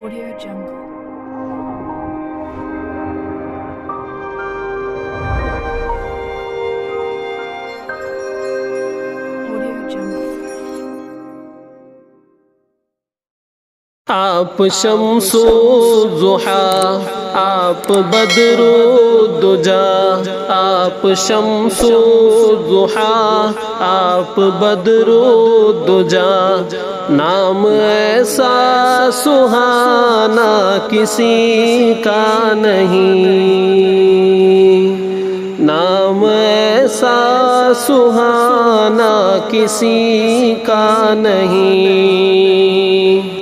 Audio Jungle. Audio Jungle. آپ شمس و ضحا آپ بدر و دجا آپ شمس و ضحا آپ بدر و دجا نام ایسا سہانا کسی کا نہیں نام ایسا سہانا کسی کا نہیں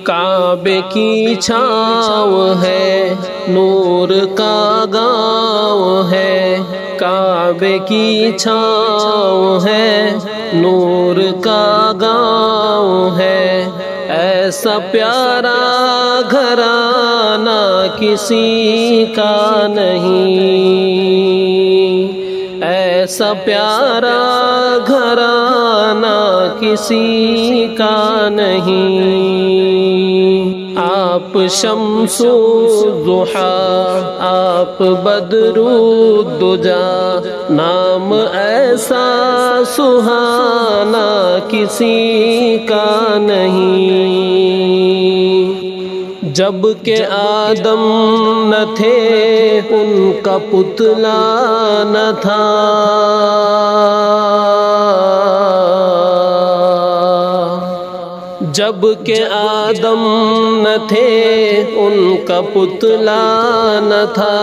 کعبے کی چھاؤں ہے نور کا گاؤں ہے کعبے کی چھاؤں ہے نور کا گاؤں ہے ایسا پیارا گھرانہ کسی کا نہیں ایسا پیارا گھرانہ کسی کا نہیں آپ شمس و ضحا آپ بدر و دجا نام ایسا سہانا کسی کا نہیں جب کہ آدم نہ تھے ان کا پتلا نہ تھا جب کہ آدم نہ تھے ان کا پتلا نہ تھا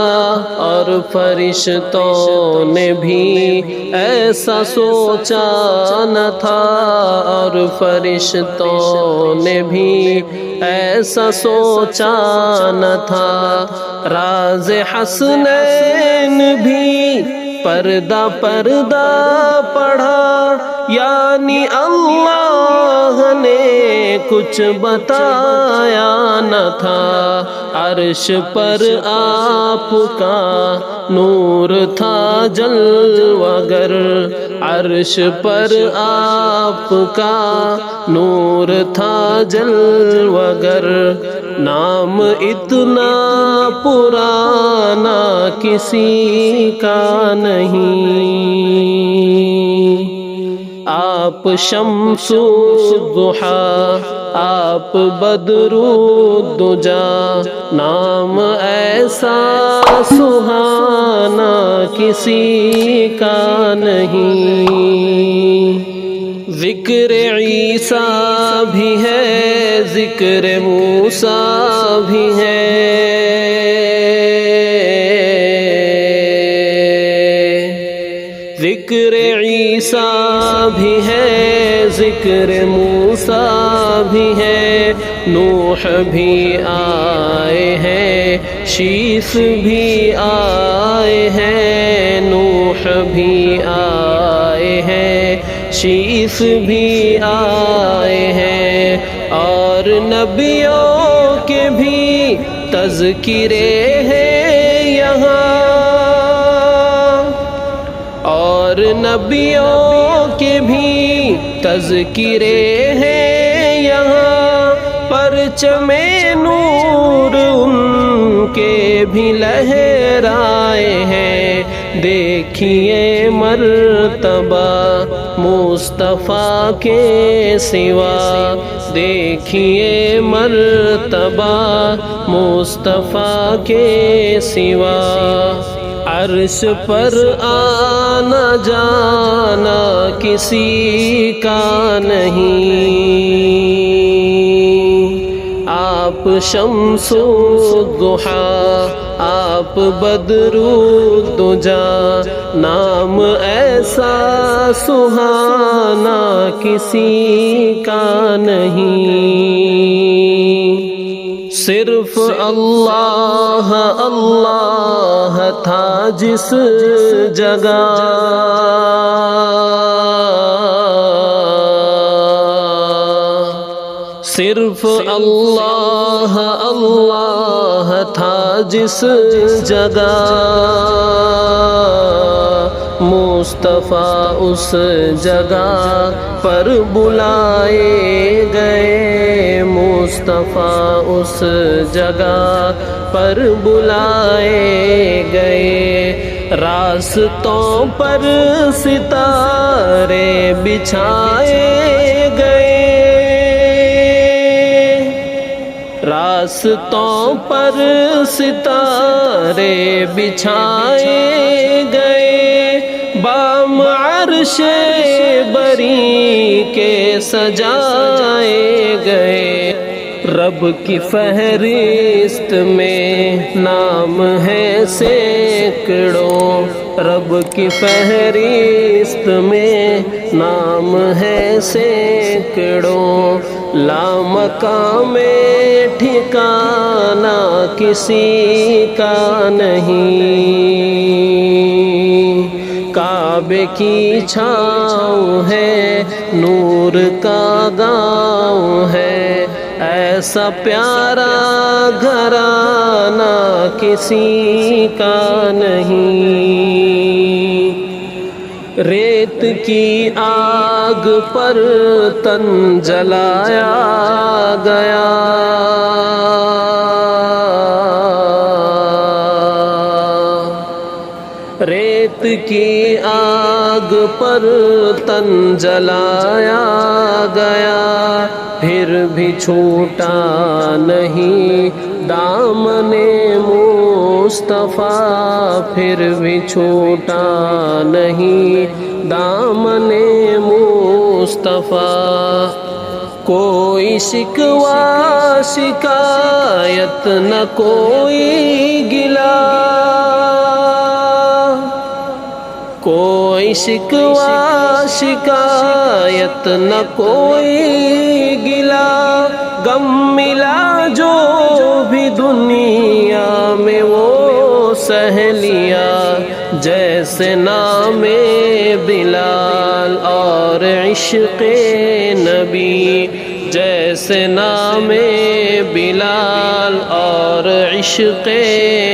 اور فرشتوں نے بھی ایسا سوچا نہ تھا اور فرشتوں نے بھی ایسا سوچا نہ تھا راز حسنین بھی پردہ پردہ پڑھا یعنی اللہ نے کچھ بتایا نہ تھا عرش پر آپ کا نور تھا جلوہ گر عرش پر آپ کا نور تھا جلوہ گر نام اتنا پرانا کسی کا نہیں آپ شمس و ضحا آپ بدر و دجا نام ایسا سہانا کسی کا نہیں ذکر عیسیٰ بھی ہے ذکر موسیٰ بھی ہے ذکر عیسیٰ بھی ہے ذکر موسیٰ بھی ہے نوح بھی آئے ہیں شیث بھی آئے ہیں نوح بھی آئے ہیں شیث بھی آئے ہیں اور نبیوں کے بھی تذکرے ہیں یہاں اور نبیوں کے بھی تذکرے ہیں یہاں پرچم نور ان کے بھی لہرائے ہیں دیکھیے مرتبہ مصطفیٰ کے سوا دیکھیے مرتبہ مصطفیٰ کے سوا عرش پر آنا جانا کسی کا نہیں آپ شمس و ضحا آپ بدر و دجا نام ایسا سہانا کسی کا نہیں صرف اللہ اللہ تھا جس جگہ صرف اللہ اللہ تھا جس جگہ، مصطفیٰ اس جگہ پر بلائے گئے، مصطفیٰ اس جگہ پر بلائے گئے، راستوں پر ستارے بچھائے گئے، راستوں پر ستارے بچھائے گئے، بام عرش بری کے سجائے گئے، رب کی فہرست میں نام ہے سینکڑوں، رب کی فہرست میں نام ہے سینکڑوں، لامکان میں ٹھکانہ کسی کا نہیں، کعبے کی چھاؤں ہے، نور کا گاؤں ہے، ایسا پیارا گھرانہ کسی کا نہیں، ریت کی آگ پر تن جلایا گیا، ریت کی آگ پر تن جلایا گیا، پھر بھی چھوٹا نہیں دامن مصطفیٰ، پھر بھی چھوٹا نہیں دامن مصطفیٰ، کوئی شکوہ شکایت نہ کوئی گلہ، کوئی شکوہ شکایت نہ کوئی گلہ، غم ملا جو بھی دنیا میں وہ سہ لیا، جیسے نام بلال اور عشق نبی، جیسے نام بلال اور عشق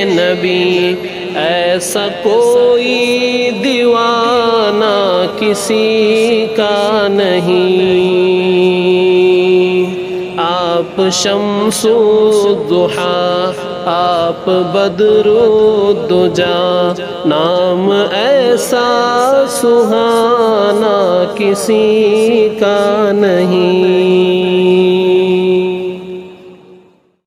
نبی، ایسا کوئی دیوانہ کسی کا نہیں، آپ شمس الضحیٰ آپ بدر الدجیٰ، نام ایسا سہانا کسی کا نہیں۔